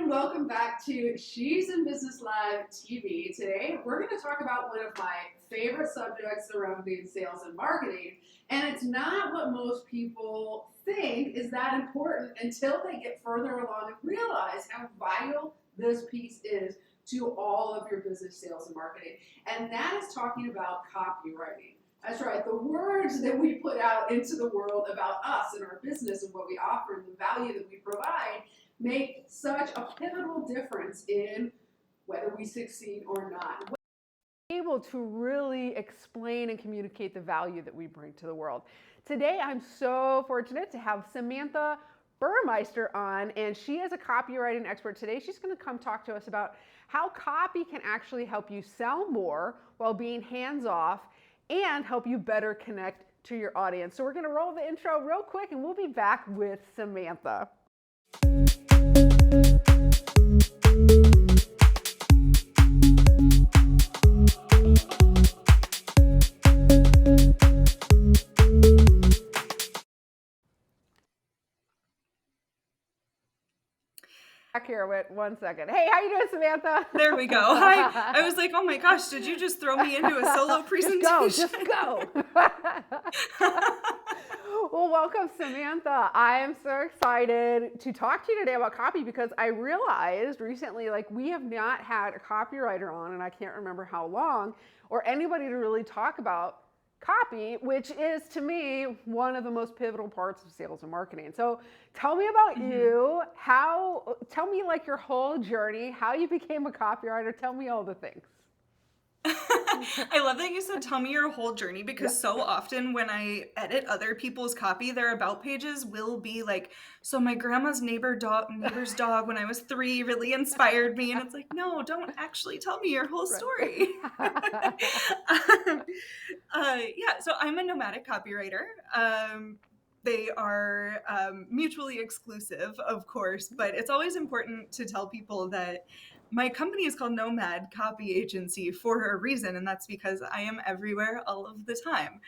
welcome back to She's in Business Live TV. Today, we're going to talk about one of my favorite subjects surrounding sales and marketing. And it's not what most people think is that important until they get further along and realize how vital this piece is to all of your business sales and marketing. And that is talking about copywriting. That's right, the words that we put out into the world about us and our business and what we offer and the value that we provide make such a pivotal difference in whether we succeed or not. Able to really explain and communicate the value that we bring to the world. Today, I'm so fortunate to have Samantha Burmeister on, and she is a copywriting expert. Today, she's going to come talk to us about how copy can actually help you sell more while being hands-off and help you better connect to your audience. So we're going to roll the intro real quick, and we'll be back with Samantha. Back here with 1 second. Hey, how you doing, Samantha? There we go. Hi. I was like, oh my gosh, did you just throw me into a solo presentation? Just go. Well, welcome, Samantha. I am so excited to talk to you today about copy because I realized recently, we have not had a copywriter on, and I can't remember how long, or anybody to really talk about copy, which is to me one of the most pivotal parts of sales and marketing. So tell me about you. Tell me your whole journey, how you became a copywriter. Tell me all the things. I love that you said tell me your whole journey because so often when I edit other people's copy, their about pages will be like, so my grandma's neighbor's dog when I was 3 really inspired me. And it's like, no, don't actually tell me your whole story. So I'm a nomadic copywriter. They are mutually exclusive, of course, but it's always important to tell people that my company is called Nomad Copy Agency for a reason, and that's because I am everywhere all of the time.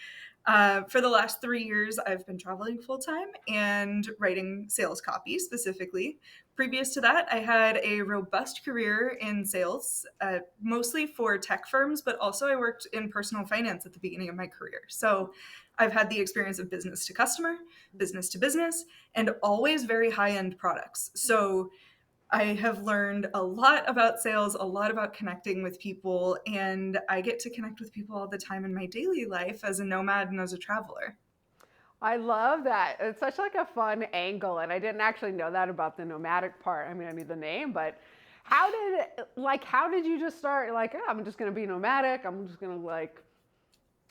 For the last 3 years, I've been traveling full-time and writing sales copy specifically. Previous to that, I had a robust career in sales, mostly for tech firms, but also I worked in personal finance at the beginning of my career. So I've had the experience of business to customer, business to business, and always very high-end products. So I have learned a lot about sales, a lot about connecting with people, and I get to connect with people all the time in my daily life as a nomad and as a traveler. I love that. It's such a fun angle, and I didn't actually know that about the nomadic part. I mean, I knew the name, but how did you just start I'm just going to be nomadic. I'm just going to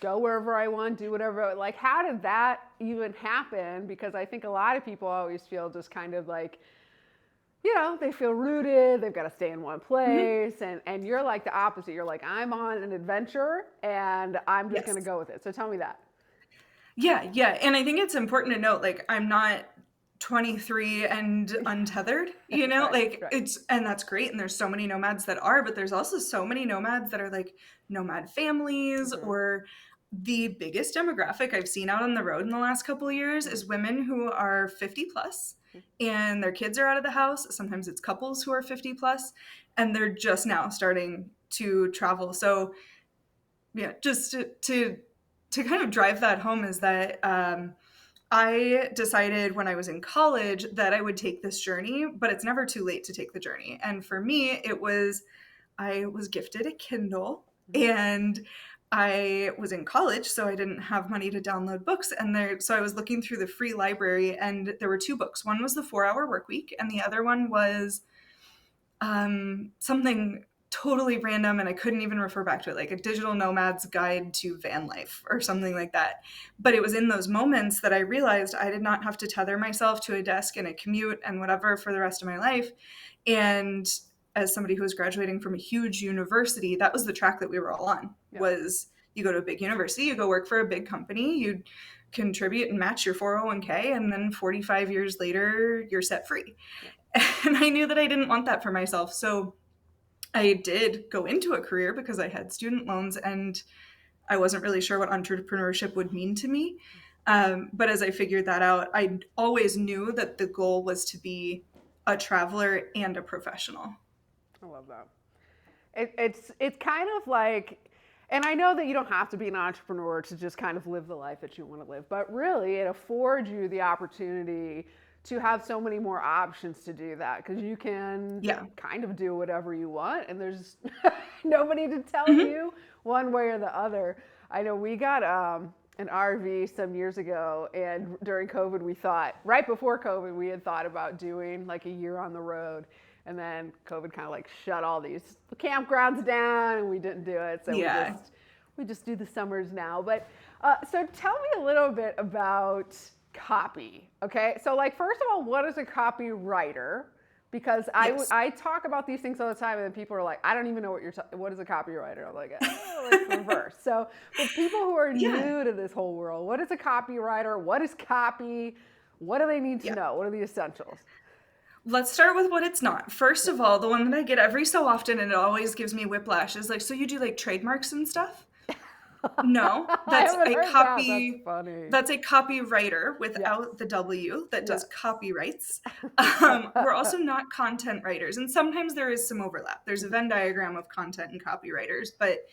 go wherever I want, do whatever. How did that even happen? Because I think a lot of people always feel just kind of they feel rooted, they've got to stay in one place, and you're the opposite. You're I'm on an adventure, and I'm just going to go with it. So tell me that. Yeah. And I think it's important to note, I'm not 23 and untethered, Right. and that's great. And there's so many nomads that are, but there's also so many nomads that are nomad families or the biggest demographic I've seen out on the road in the last couple of years is women who are 50 plus and their kids are out of the house. Sometimes it's couples who are 50 plus and they're just now starting to travel. So yeah, just to kind of drive that home is that I decided when I was in college that I would take this journey, but it's never too late to take the journey. And for me, I was gifted a Kindle and I was in college, so I didn't have money to download books. So I was looking through the free library and there were 2 books. One was The 4-Hour Workweek and the other one was something totally random and I couldn't even refer back to it, like a digital nomad's guide to van life or something like that. But it was in those moments that I realized I did not have to tether myself to a desk and a commute and whatever for the rest of my life. And as somebody who was graduating from a huge university, that was the track that we were all on, was you go to a big university, you go work for a big company, you contribute and match your 401k, and then 45 years later, you're set free. And I knew that I didn't want that for myself. So I did go into a career because I had student loans and I wasn't really sure what entrepreneurship would mean to me. But as I figured that out, I always knew that the goal was to be a traveler, and a professional. I love that. It's kind of like, and I know that you don't have to be an entrepreneur to just kind of live the life that you want to live, but really it affords you the opportunity to have so many more options to do that, because you can Yeah. kind of do whatever you want and there's nobody to tell Mm-hmm. you one way or the other. I know we got an RV some years ago, and during COVID we thought, right before COVID, we had thought about doing like a year on the road. And then COVID kind of like shut all these campgrounds down, and we didn't do it. So Yeah. we just do the summers now. But so tell me a little bit about copy. Okay, so like first of all, what is a copywriter? Because Yes. I talk about these things all the time, and then people are like, I don't even know what is a copywriter. I'm like, oh, it's reverse. So for people who are Yeah. new to this whole world, what is a copywriter? What is copy? What do they need to Yeah. know? What are the essentials? Let's start with what it's not. First of all, the one that I get every so often, and it always gives me whiplash, is like, so you do like trademarks and stuff? No, I that's haven't a heard that. That's copy. funny. That's a copywriter Yes. without the W that does Yes. copyrights. We're also not content writers, and sometimes there is some overlap. There's a Venn diagram of content and copywriters, but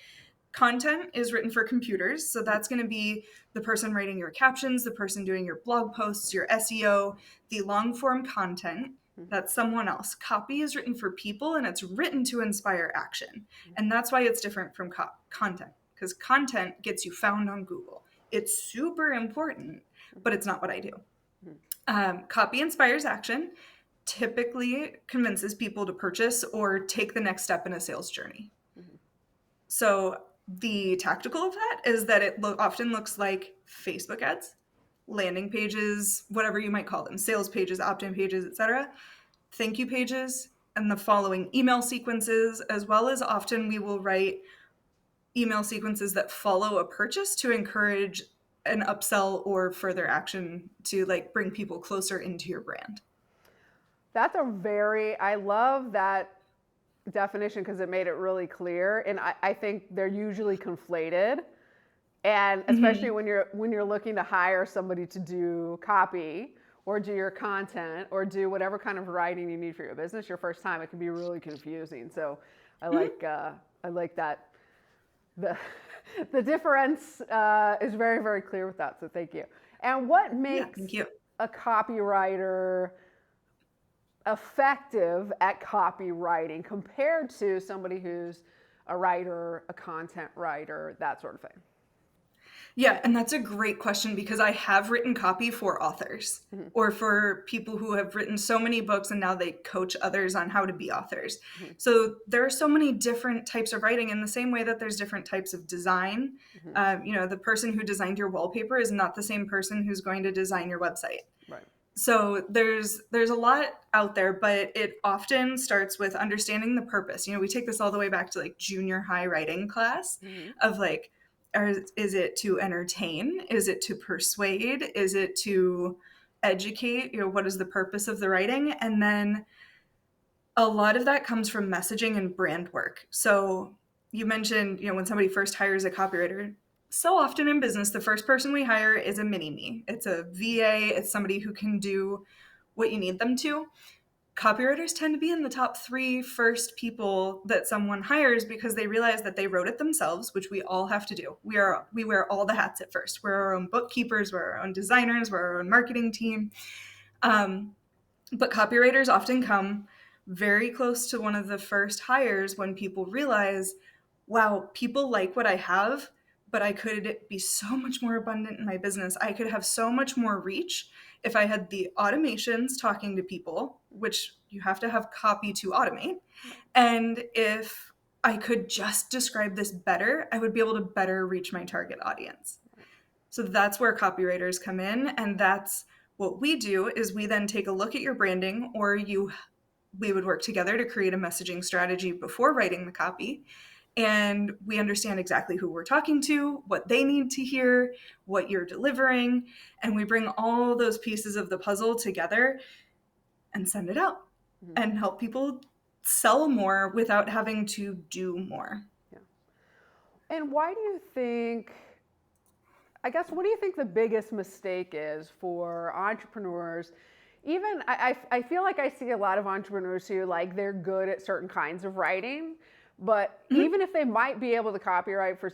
content is written for computers, so that's going to be the person writing your captions, the person doing your blog posts, your SEO, the long form content. That's someone else. Copy is written for people, and it's written to inspire action, and that's why it's different from content, because content gets you found on Google. It's super important, but it's not what I do. Copy inspires action, typically convinces people to purchase or take the next step in a sales journey. So the tactical of that is that it often looks like Facebook ads, landing pages, whatever you might call them, sales pages, opt-in pages, etc., thank you pages, and the following email sequences, as well as often we will write email sequences that follow a purchase to encourage an upsell or further action to like bring people closer into your brand. I love that definition because it made it really clear. And I think they're usually conflated. And especially when you're looking to hire somebody to do copy or do your content or do whatever kind of writing you need for your business your first time, it can be really confusing. So I like that the difference is very, very clear with that. So thank you. And what makes a copywriter effective at copywriting compared to somebody who's a writer, a content writer, that sort of thing? Yeah, and that's a great question because I have written copy for authors or for people who have written so many books and now they coach others on how to be authors. So there are so many different types of writing in the same way that there's different types of design. The person who designed your wallpaper is not the same person who's going to design your website. Right. So there's a lot out there, but it often starts with understanding the purpose. We take this all the way back to like junior high writing class of like, is it to entertain? Is it to persuade? Is it to educate? What is the purpose of the writing? And then a lot of that comes from messaging and brand work. So you mentioned, when somebody first hires a copywriter, so often in business, the first person we hire is a mini-me. It's a VA. It's somebody who can do what you need them to. Copywriters tend to be in the top 3 first people that someone hires because they realize that they wrote it themselves, which we all have to do. We wear all the hats at first. We're our own bookkeepers, we're our own designers, we're our own marketing team. But copywriters often come very close to one of the first hires when people realize, wow, people like what I have, but I could be so much more abundant in my business. I could have so much more reach if I had the automations talking to people, which you have to have copy to automate. And if I could just describe this better, I would be able to better reach my target audience. So that's where copywriters come in. And that's what we do is we then take a look at your branding, or we would work together to create a messaging strategy before writing the copy. And we understand exactly who we're talking to, what they need to hear, what you're delivering. And we bring all those pieces of the puzzle together and send it out and help people sell more without having to do more. Yeah. And why do you think, what do you think the biggest mistake is for entrepreneurs, even I feel like I see a lot of entrepreneurs who like they're good at certain kinds of writing, but even if they might be able to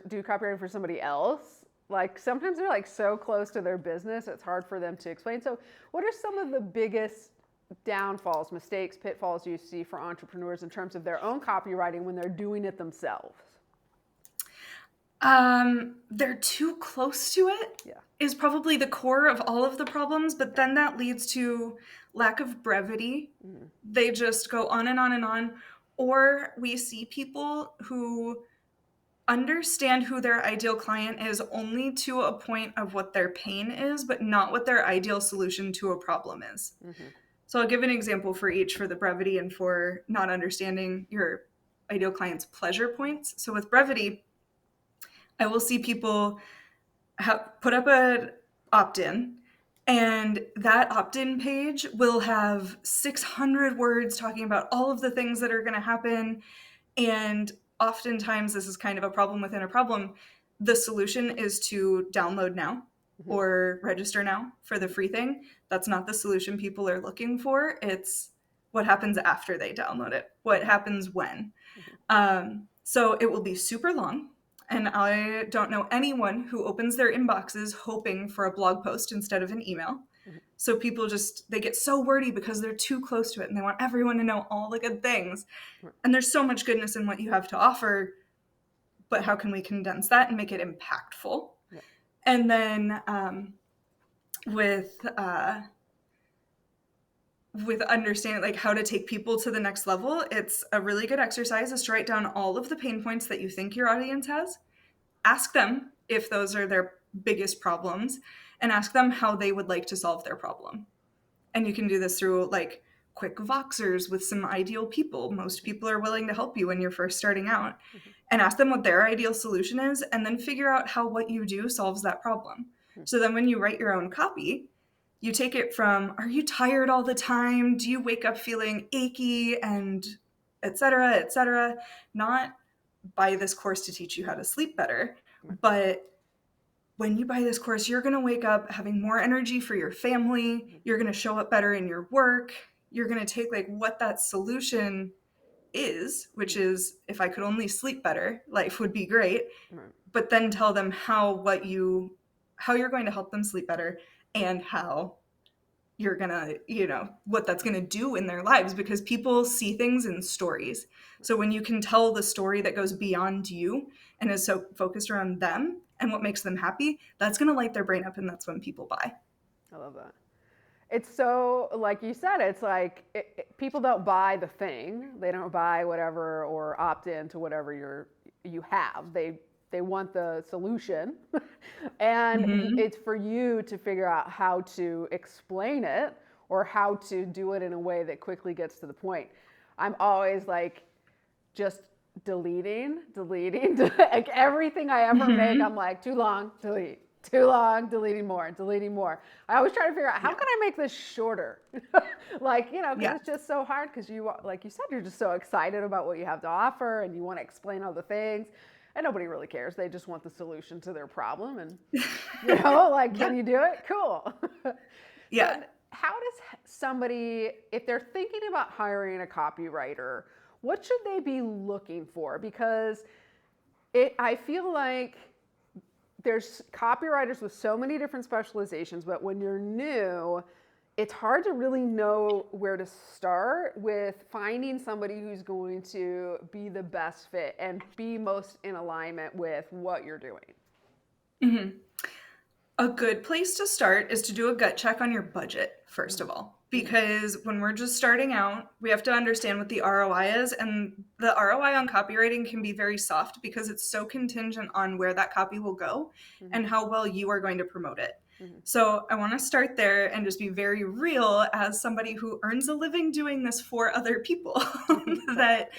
do copywriting for somebody else, like sometimes they're like so close to their business, it's hard for them to explain. So what are some of the biggest downfalls, mistakes, pitfalls you see for entrepreneurs in terms of their own copywriting when they're doing it themselves? They're too close to it. Yeah. Is probably the core of all of the problems, but then that leads to lack of brevity. They just go on and on and on. Or we see people who understand who their ideal client is only to a point of what their pain is, but not what their ideal solution to a problem is. So I'll give an example for each, for the brevity and for not understanding your ideal client's pleasure points. So with brevity, I will see people put up an opt-in, and that opt-in page will have 600 words talking about all of the things that are going to happen. And oftentimes this is kind of a problem within a problem. The solution is to download now or register now for the free thing. That's not the solution people are looking for. It's what happens after they download it, what happens when. So it will be super long. And I don't know anyone who opens their inboxes hoping for a blog post instead of an email. So people they get so wordy because they're too close to it and they want everyone to know all the good things. And there's so much goodness in what you have to offer, but how can we condense that and make it impactful? Yeah. And then with understanding like how to take people to the next level, it's a really good exercise is to write down all of the pain points that you think your audience has. Ask them if those are their biggest problems and ask them how they would like to solve their problem. And you can do this through like quick Voxers with some ideal people. Most people are willing to help you when you're first starting out, and ask them what their ideal solution is, and then figure out how what you do solves that problem. So then when you write your own copy, you take it from, are you tired all the time? Do you wake up feeling achy and et cetera, not buy this course to teach you how to sleep better, but when you buy this course, you're going to wake up having more energy for your family. You're going to show up better in your work. You're going to take like what that solution is, which is if I could only sleep better, life would be great. But then tell them how you're going to help them sleep better and how you're going to, what that's going to do in their lives, because people see things in stories. So when you can tell the story that goes beyond you and is so focused around them and what makes them happy, that's going to light their brain up, and that's when people buy. I love that. It's so, like you said, it's like people don't buy the thing. They don't buy whatever or opt in to whatever you have. They want the solution. And it's for you to figure out how to explain it or how to do it in a way that quickly gets to the point. I'm always like just deleting, like everything I ever make, I'm like, too long, delete. Too long, deleting more. I always try to figure out how can I make this shorter? Like, because it's just so hard because you, like you said, you're just so excited about what you have to offer and you want to explain all the things, and nobody really cares. They just want the solution to their problem, and can you do it? Cool. Yeah. But how does somebody, if they're thinking about hiring a copywriter, what should they be looking for? Because I feel like there's copywriters with so many different specializations, but when you're new, it's hard to really know where to start with finding somebody who's going to be the best fit and be most in alignment with what you're doing. A good place to start is to do a gut check on your budget, first of all, because when we're just starting out, we have to understand what the ROI is, and the ROI on copywriting can be very soft because it's so contingent on where that copy will go and how well you are going to promote it. So I want to start there and just be very real as somebody who earns a living doing this for other people, that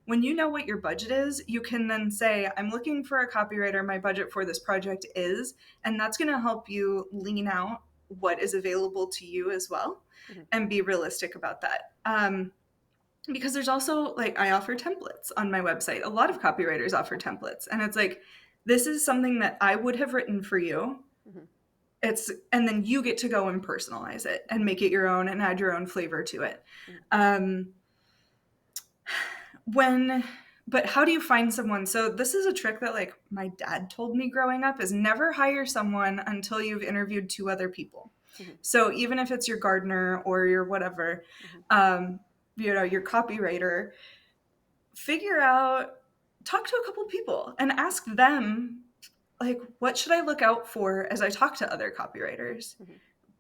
when you know what your budget is, you can then say, I'm looking for a copywriter, my budget for this project is, and that's going to help you lean out what is available to you as well and be realistic about that. Because there's also, like, I offer templates on my website. A lot of copywriters offer templates, and it's like, this is something that I would have written for you and then you get to go and personalize it and make it your own and add your own flavor to it. But how do you find someone? So this is a trick that like my dad told me growing up, is never hire someone until you've interviewed 2 other people. So even if it's your gardener or your whatever, your copywriter, talk to a couple people and ask them, like, what should I look out for as I talk to other copywriters?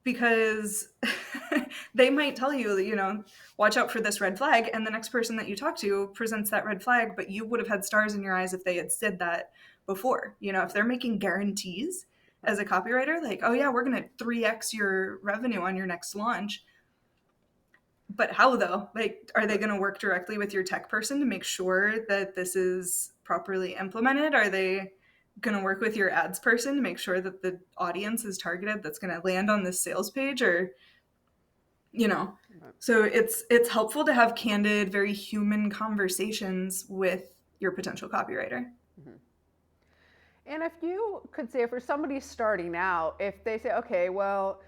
Because they might tell you, watch out for this red flag. And the next person that you talk to presents that red flag, but you would have had stars in your eyes if they had said that before. If they're making guarantees as a copywriter, like, oh yeah, we're going to 3x your revenue on your next launch. But how though? Like, are they going to work directly with your tech person to make sure that this is properly implemented? Are they going to work with your ads person to make sure that the audience is targeted that's going to land on this sales page? Or so it's helpful to have candid, very human conversations with your potential copywriter. And if you could say, for somebody starting out, if they say, okay, well,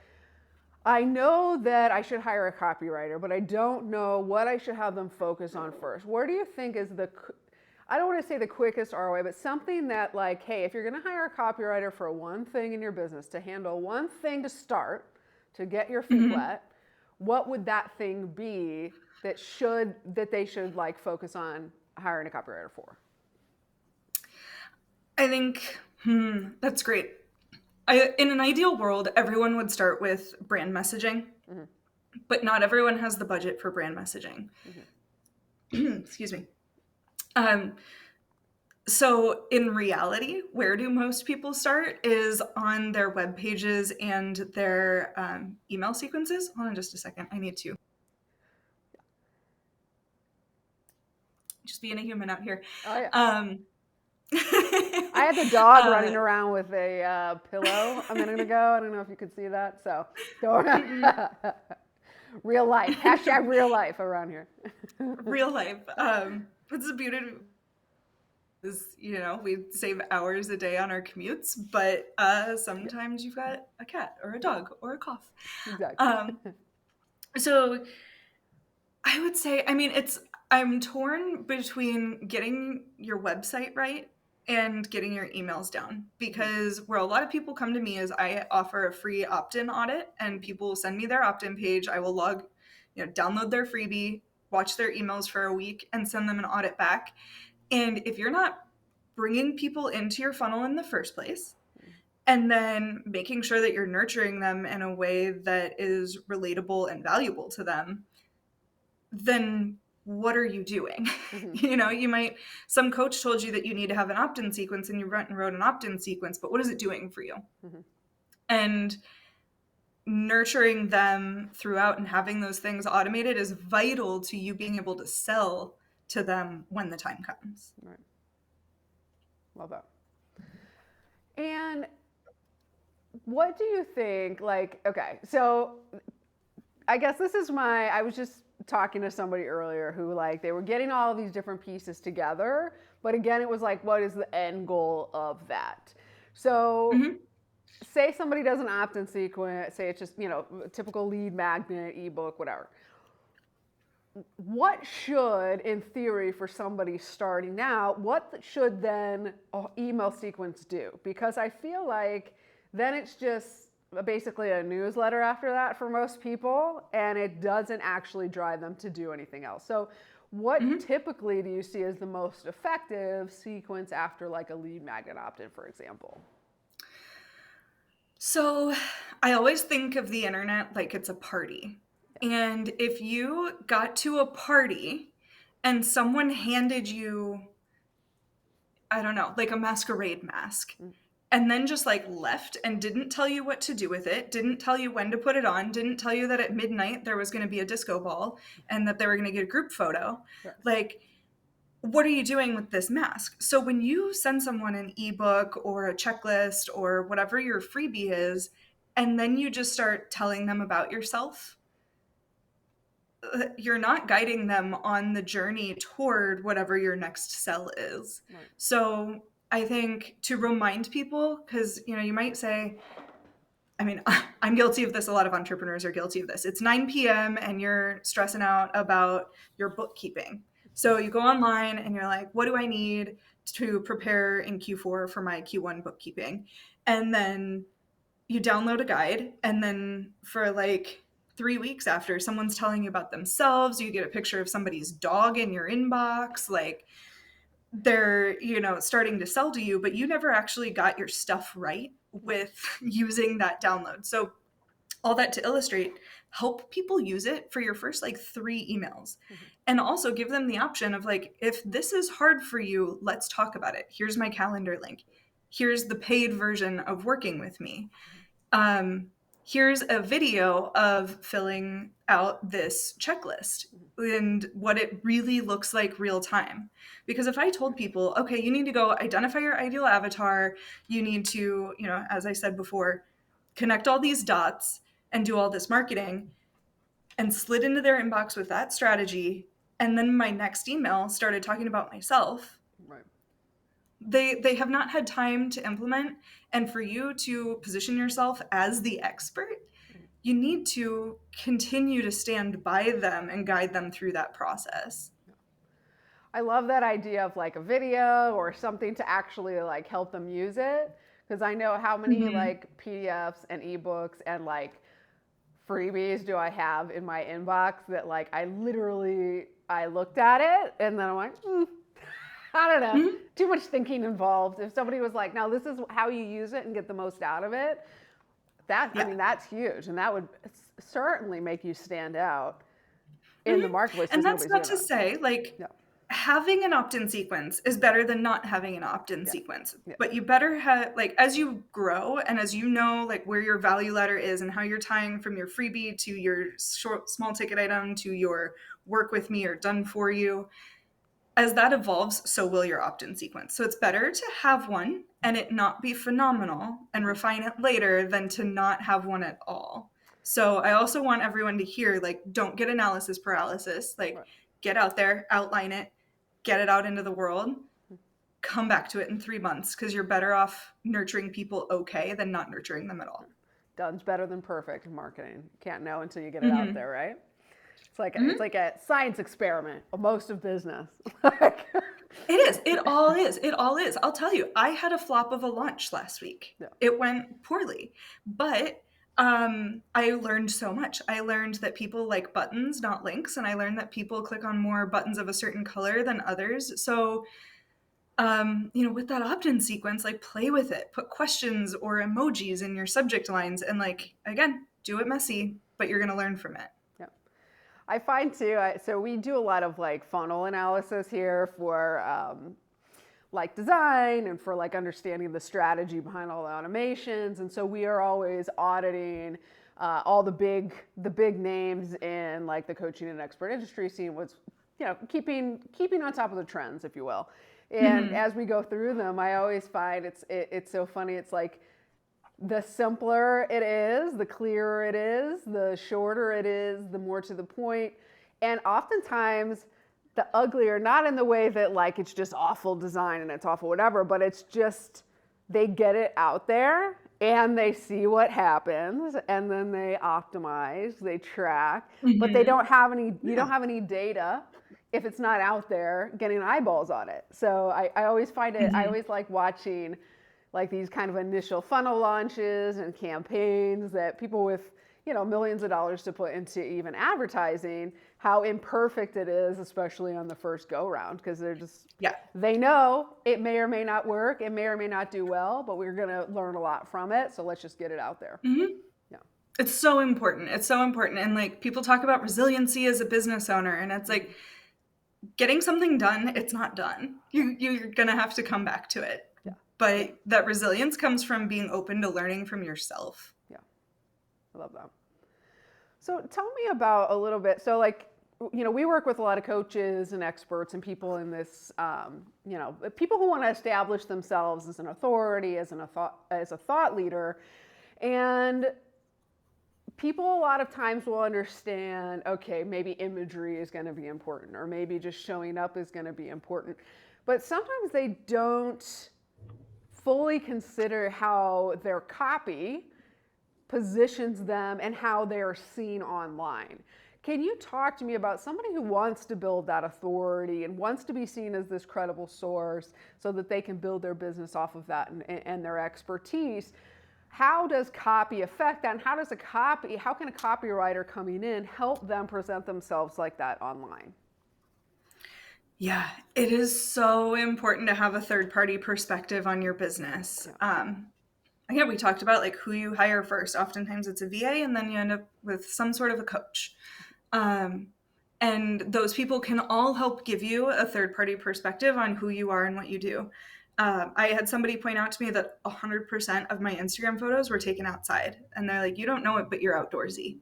I know that I should hire a copywriter, but I don't know what I should have them focus on first. Where do you think is I don't want to say the quickest ROI, but something that, like, hey, if you're going to hire a copywriter for one thing in your business, to handle one thing to start, to get your feet wet, what would that thing be that they should like focus on hiring a copywriter for? I think that's great. In an ideal world, everyone would start with brand messaging, but not everyone has the budget for brand messaging. Excuse me. So in reality, where do most people start is on their web pages and their email sequences. Hold on just a second. I need to just being a human out here. Oh, yeah. I had the dog running around with a pillow a minute ago. I don't know if you could see that. So, real life. # real life around here. Real life. It's the beauty is, we save hours a day on our commutes, but sometimes you've got a cat or a dog or a cough. Exactly. So I would say, I'm torn between getting your website right and getting your emails down, because where a lot of people come to me is I offer a free opt-in audit, and people will send me their opt-in page. I will download their freebie, watch their emails for a week, and send them an audit back. And if you're not bringing people into your funnel in the first place, and then making sure that you're nurturing them in a way that is relatable and valuable to them, then what are you doing? Some coach told you that you need to have an opt-in sequence, and you wrote an opt-in sequence, but what is it doing for you? And nurturing them throughout and having those things automated is vital to you being able to sell to them when the time comes. Right. Love that. And what do you think, okay, so I guess I was just talking to somebody earlier who they were getting all of these different pieces together, but again, it was like, what is the end goal of that? So say somebody does an opt-in sequence, say it's just, typical lead magnet, ebook, whatever. What should, in theory, for somebody starting out, what should then an email sequence do? Because I feel like then it's just basically a newsletter after that for most people, and it doesn't actually drive them to do anything else. So what typically do you see as the most effective sequence after a lead magnet opt-in, for example? So I always think of the internet like it's a party. And if you got to a party and someone handed you, I don't know, a masquerade mask, and then just left and didn't tell you what to do with it, didn't tell you when to put it on, didn't tell you that at midnight there was going to be a disco ball and that they were going to get a group photo. Yeah. What are you doing with this mask? So when you send someone an ebook or a checklist or whatever your freebie is, and then you just start telling them about yourself, you're not guiding them on the journey toward whatever your next sell is. Right. So I think to remind people, because you might say, I mean, I'm guilty of this. A lot of entrepreneurs are guilty of this. It's 9 p.m. and you're stressing out about your bookkeeping. So you go online and you're like, what do I need to prepare in Q4 for my Q1 bookkeeping? And then you download a guide, and then for like 3 weeks after, someone's telling you about themselves. You get a picture of somebody's dog in your inbox. Like, they're, starting to sell to you, but you never actually got your stuff right with using that download. So all that to illustrate, help people use it for your first like 3 emails. And also give them the option of like, if this is hard for you, let's talk about it. Here's my calendar link. Here's the paid version of working with me. Here's a video of filling out this checklist and what it really looks like real time. Because if I told people, okay, you need to go identify your ideal avatar, you need to, as I said before, connect all these dots and do all this marketing, and slid into their inbox with that strategy, and then my next email started talking about myself, Right. They have not had time to implement. And for you to position yourself as the expert, you need to continue to stand by them and guide them through that process. I love that idea of like a video or something to actually like help them use it, because I know how many like PDFs and ebooks and like freebies do I have in my inbox that like I looked at it and then I'm like, I don't know, too much thinking involved. If somebody was like, now this is how you use it and get the most out of it, I mean, that's huge. And that would certainly make you stand out in the marketplace. And that's not to say like having an opt-in sequence is better than not having an opt-in sequence. But you better have, like, as you grow and as you know, like where your value ladder is and how you're tying from your freebie to your small ticket item to your work with me or done for you, as that evolves, so will your opt-in sequence. So it's better to have one and it not be phenomenal and refine it later than to not have one at all. So I also want everyone to hear, like, don't get analysis paralysis. Like, get out there, outline it, get it out into the world, come back to it in 3 months, because you're better off nurturing people okay than not nurturing them at all. Done's better than perfect in marketing. You can't know until you get it out there, right? It's like a science experiment of most of business. It is. It all is. It all is. I'll tell you, I had a flop of a launch last week. Yeah. It went poorly, but I learned so much. I learned that people like buttons, not links. And I learned that people click on more buttons of a certain color than others. So, with that opt-in sequence, like, play with it, put questions or emojis in your subject lines. And like, again, do it messy, but you're going to learn from it. I find too, so we do a lot of like funnel analysis here for like design and for like understanding the strategy behind all the automations. And so we are always auditing all the big names in like the coaching and expert industry scene, was, keeping on top of the trends, if you will. And as we go through them, I always find it's so funny. It's like, the simpler it is, the clearer it is, the shorter it is, the more to the point. And oftentimes the uglier, not in the way that like it's just awful design and it's awful whatever, but it's just they get it out there and they see what happens and then they optimize, they track, but they don't have any, you don't have any data if it's not out there getting eyeballs on it. So I always find it, I always like watching like these kind of initial funnel launches and campaigns that people with, millions of dollars to put into even advertising, how imperfect it is, especially on the first go round, because they're just, they know it may or may not work, it may or may not do well, but we're going to learn a lot from it. So let's just get it out there. Yeah. It's so important. It's so important. And like, people talk about resiliency as a business owner, and it's like, getting something done, it's not done. You're going to have to come back to it. But that resilience comes from being open to learning from yourself. Yeah, I love that. So tell me about a little bit. So like, we work with a lot of coaches and experts and people in this, people who want to establish themselves as an authority, as a thought leader. And people a lot of times will understand, okay, maybe imagery is going to be important, or maybe just showing up is going to be important. But sometimes they don't fully consider how their copy positions them and how they're seen online. Can you talk to me about somebody who wants to build that authority and wants to be seen as this credible source so that they can build their business off of that and their expertise? How does copy affect that? And how can a copywriter coming in help them present themselves like that online? Yeah, it is so important to have a third-party perspective on your business. Again, we talked about like who you hire first. Oftentimes it's a VA, and then you end up with some sort of a coach. And those people can all help give you a third-party perspective on who you are and what you do. I had somebody point out to me that 100% of my Instagram photos were taken outside. And they're like, you don't know it, but you're outdoorsy.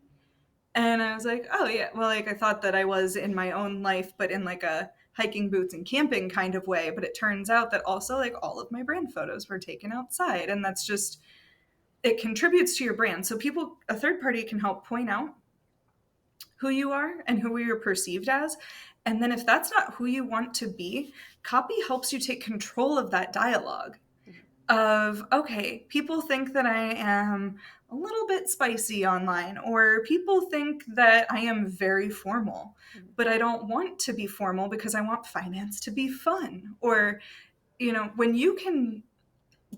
And I was like, oh yeah, well, like I thought that I was in my own life, but in like a hiking boots and camping kind of way. But it turns out that also like all of my brand photos were taken outside. And that's just, it contributes to your brand. So a third party can help point out who you are and who you're perceived as. And then if that's not who you want to be, copy helps you take control of that dialogue of, okay, people think that I am a little bit spicy online, or people think that I am very formal, but I don't want to be formal because I want finance to be fun. Or, when you can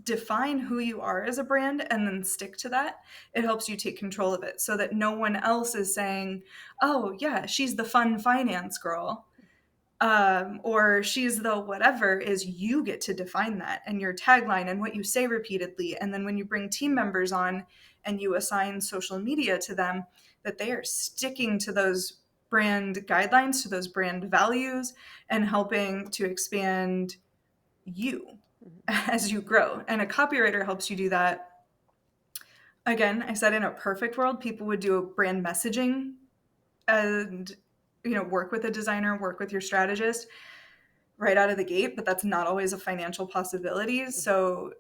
define who you are as a brand and then stick to that, it helps you take control of it so that no one else is saying, oh yeah, she's the fun finance girl. Or she's the whatever. Is you get to define that and your tagline and what you say repeatedly. And then when you bring team members on and you assign social media to them, that they are sticking to those brand guidelines, to those brand values, and helping to expand you as you grow. And a copywriter helps you do that. Again, I said in a perfect world, people would do a brand messaging and work with a designer, work with your strategist right out of the gate, but that's not always a financial possibility. So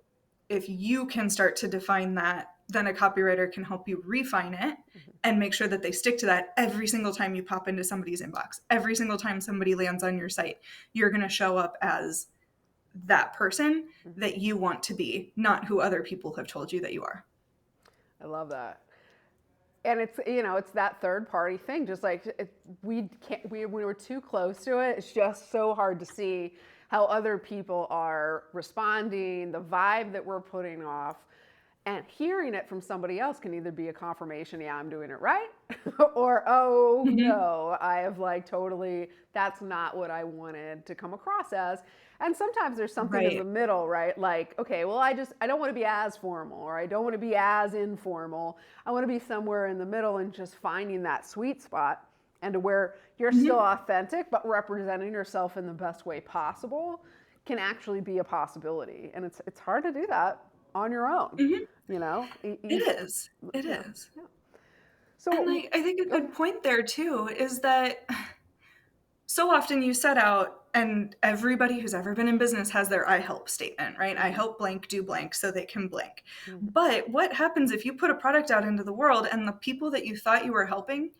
if you can start to define that, then a copywriter can help you refine it and make sure that they stick to that every single time you pop into somebody's inbox. Every single time somebody lands on your site, you're going to show up as that person that you want to be, not who other people have told you that you are. I love that. And it's that third party thing. Just like we were too close to it. It's just so hard to see how other people are responding, the vibe that we're putting off, and hearing it from somebody else can either be a confirmation, yeah, I'm doing it right, or oh no, I have that's not what I wanted to come across as. And sometimes there's something in the middle, right? Like, okay, well, I don't want to be as formal, or I don't want to be as informal. I want to be somewhere in the middle, and just finding that sweet spot and to where you're still authentic, but representing yourself in the best way possible can actually be a possibility. And it's hard to do that on your own, It is. Yeah. So, and I think a good point there too is that so often you set out, and everybody who's ever been in business has their I help statement, right? I help blank do blank so they can blank. But what happens if you put a product out into the world and the people that you thought you were helping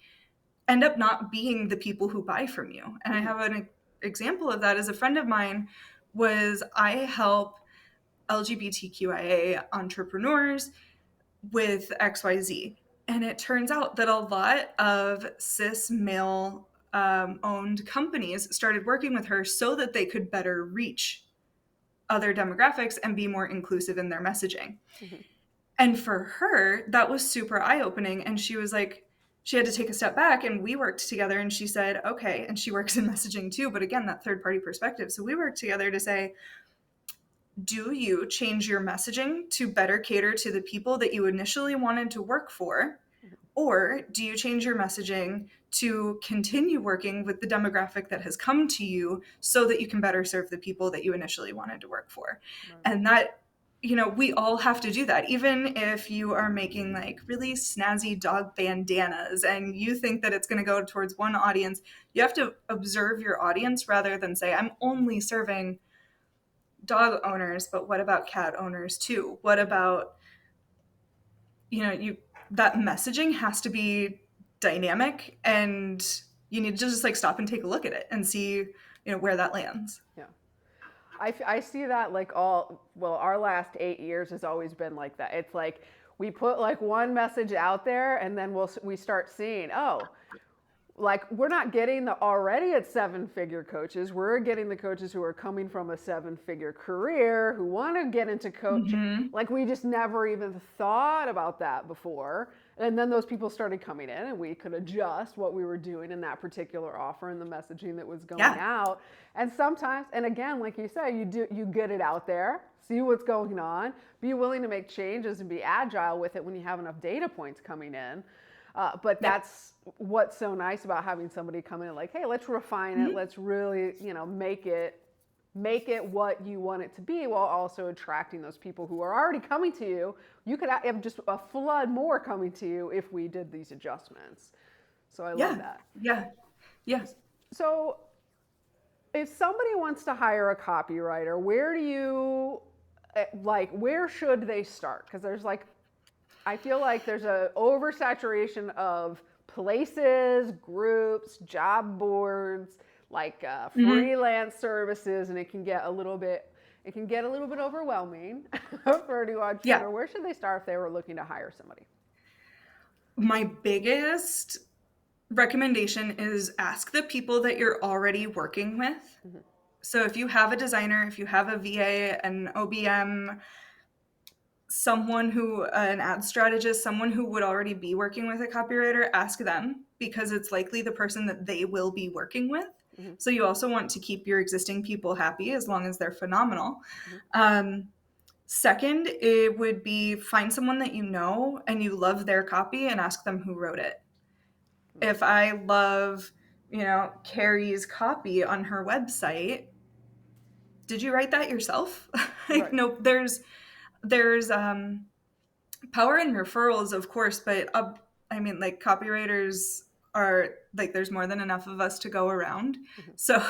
end up not being the people who buy from you? And I have an example of that. As a friend of mine I help LGBTQIA entrepreneurs with XYZ. And it turns out that a lot of cis male owned companies started working with her so that they could better reach other demographics and be more inclusive in their messaging. And for her, that was super eye-opening. And she was like, she had to take a step back, and we worked together, and she said, okay, and she works in messaging too, but again, that third party perspective. So we worked together to say, do you change your messaging to better cater to the people that you initially wanted to work for? Or do you change your messaging to continue working with the demographic that has come to you so that you can better serve the people that you initially wanted to work for? Right. And that, we all have to do that. Even if you are making like really snazzy dog bandanas and you think that it's going to go towards one audience, you have to observe your audience rather than say, I'm only serving dog owners, but what about cat owners too? What about, that messaging has to be dynamic, and you need to just like stop and take a look at it and see, where that lands. Yeah. I see that our last 8 years has always been like that. It's like we put like one message out there, and then we start seeing, oh, like we're not getting the already at 7-figure coaches. We're getting the coaches who are coming from a 7-figure career, who want to get into coaching. Mm-hmm. Like we just never even thought about that before. And then those people started coming in, and we could adjust what we were doing in that particular offer and the messaging that was going out. And sometimes, and again, like you say, you get it out there, see what's going on, be willing to make changes and be agile with it when you have enough data points coming in. But that's what's so nice about having somebody come in, like, hey, let's refine it. Let's really, make it what you want it to be, while also attracting those people who are already coming to you. You could have just a flood more coming to you if we did these adjustments. So I love that. Yeah. So if somebody wants to hire a copywriter, where should they start? Because I feel like there's a oversaturation of places, groups, job boards, freelance services, and it can get a little bit overwhelming for a new entrepreneur. Yeah. Where should they start if they were looking to hire somebody? My biggest recommendation is ask the people that you're already working with. Mm-hmm. So if you have a designer, if you have a VA, an OBM, an ad strategist, someone who would already be working with a copywriter, ask them, because it's likely the person that they will be working with. Mm-hmm. So you also want to keep your existing people happy as long as they're phenomenal. Mm-hmm. Second, it would be find someone that you know and you love their copy and ask them who wrote it. Mm-hmm. If I love, Carrie's copy on her website, did you write that yourself? Right. No, there's power in referrals, of course, but copywriters are there's more than enough of us to go around. Mm-hmm. So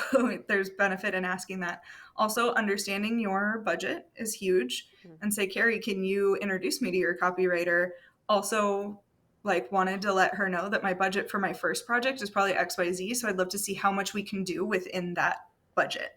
there's benefit in asking that. Also, understanding your budget is huge. Mm-hmm. And say, Carrie, can you introduce me to your copywriter? Also, wanted to let her know that my budget for my first project is probably XYZ. So I'd love to see how much we can do within that budget.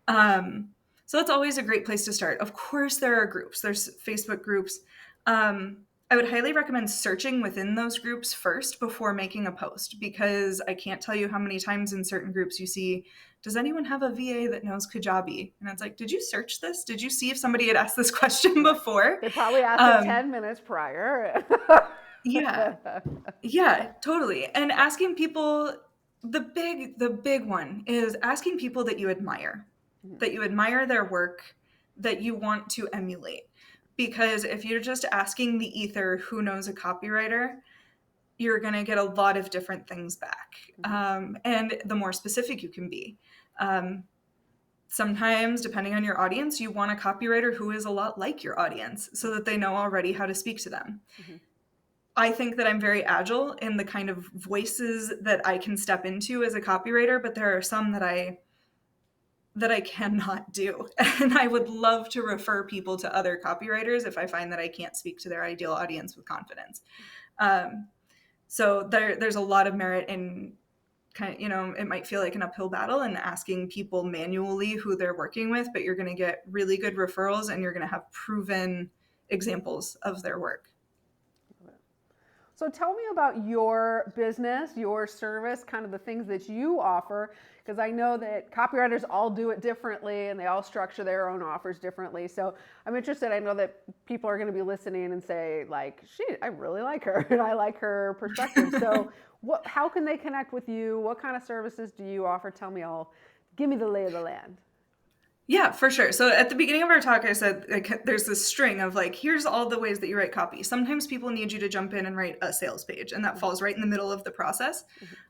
Right. So that's always a great place to start. Of course, there are groups. There's Facebook groups. I would highly recommend searching within those groups first before making a post, because I can't tell you how many times in certain groups you see, does anyone have a VA that knows Kajabi? And it's like, did you search this? Did you see if somebody had asked this question before? They probably asked it 10 minutes prior. Yeah, totally. And asking people, the big one is asking people that you admire. That you admire their work, that you want to emulate. Because if you're just asking the ether who knows a copywriter, you're going to get a lot of different things back. And the more specific you can be. Sometimes, depending on your audience, you want a copywriter who is a lot like your audience so that they know already how to speak to them. Mm-hmm. I think that I'm very agile in the kind of voices that I can step into as a copywriter, but there are some that I cannot do. And I would love to refer people to other copywriters if I find that I can't speak to their ideal audience with confidence. So there's a lot of merit in it might feel like an uphill battle in asking people manually who they're working with, but you're going to get really good referrals and you're going to have proven examples of their work. So tell me about your business, your service, kind of the things that you offer, because I know that copywriters all do it differently and they all structure their own offers differently. So I'm interested. I know that people are going to be listening and say, I really like her and I like her perspective. So how can they connect with you? What kind of services do you offer? Tell me give me the lay of the land. Yeah, for sure. So at the beginning of our talk, I said there's this string of here's all the ways that you write copy. Sometimes people need you to jump in and write a sales page, and that mm-hmm. falls right in the middle of the process.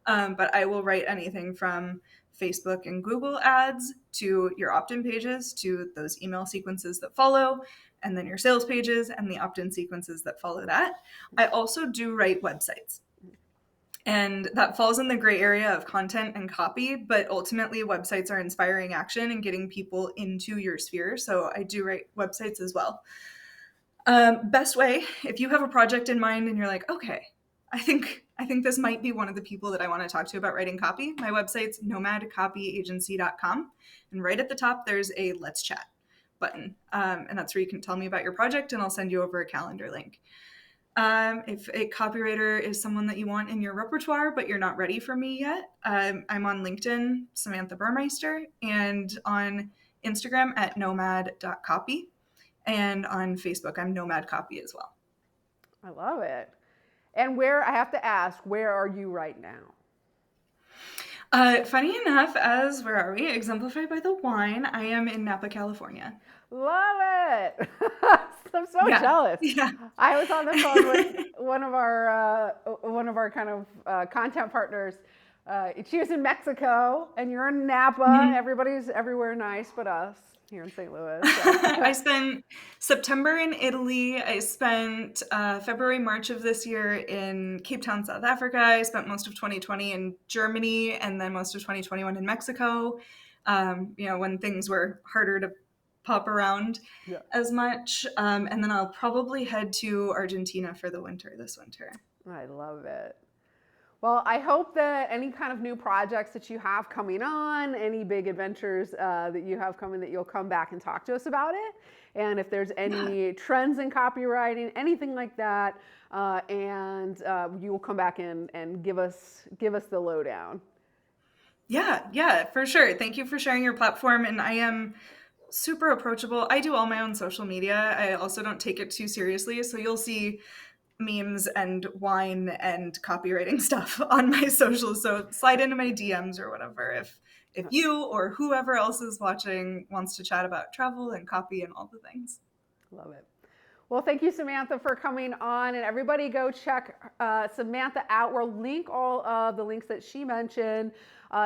Mm-hmm. But I will write anything from Facebook and Google ads to your opt-in pages to those email sequences that follow, and then your sales pages and the opt-in sequences that follow that. I also do write websites. And that falls in the gray area of content and copy, but ultimately websites are inspiring action and getting people into your sphere. So I do write websites as well. Best way, if you have a project in mind and you're like, okay, I think this might be one of the people that I want to talk to about writing copy. My website's nomadcopyagency.com. And right at the top, there's a Let's Chat button. And that's where you can tell me about your project and I'll send you over a calendar link. If a copywriter is someone that you want in your repertoire, but you're not ready for me yet, I'm on LinkedIn, Samantha Burmeister, and on Instagram at nomad.copy. And on Facebook, I'm Nomad Copy as well. I love it. And where, I have to ask, where are you right now? Funny enough, as where are we? Exemplified by the wine, I am in Napa, California. Love it. I'm so jealous. Yeah. I was on the phone with one of our kind of content partners. She was in Mexico, and you're in Napa. Mm-hmm. Everybody's everywhere nice but us here in St. Louis. So. I spent September in Italy. I spent February, March of this year in Cape Town, South Africa. I spent most of 2020 in Germany, and then most of 2021 in Mexico. When things were harder to pop around as much. And then I'll probably head to Argentina for the winter this winter. I love it. Well, I hope that any kind of new projects that you have coming on, any big adventures that you have coming, that you'll come back and talk to us about it. And if there's any trends in copywriting, anything like that, and you will come back in and give us the lowdown. Yeah, for sure. Thank you for sharing your platform. And I am super approachable. I do all my own social media. I also don't take it too seriously. So you'll see memes and wine and copywriting stuff on my socials. So slide into my DMs or whatever if you or whoever else is watching wants to chat about travel and copy and all the things. Love it. Well, thank you, Samantha, for coming on. And everybody go check Samantha out. We'll link all of the links that she mentioned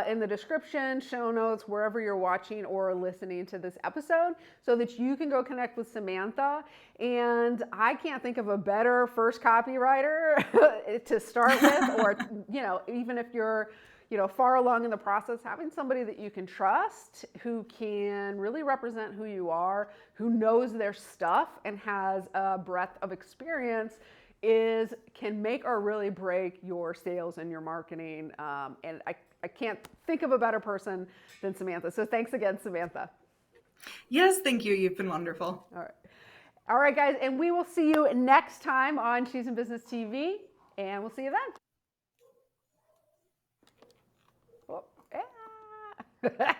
in the description, show notes, wherever you're watching or listening to this episode, so that you can go connect with Samantha. And I can't think of a better first copywriter to start with, or, even if you're, far along in the process, having somebody that you can trust, who can really represent who you are, who knows their stuff and has a breadth of experience, can make or really break your sales and your marketing. And I can't think of a better person than Samantha. So thanks again, Samantha. Yes, thank you. You've been wonderful. All right, guys. And we will see you next time on She's in Business TV. And we'll see you then. Oh, yeah.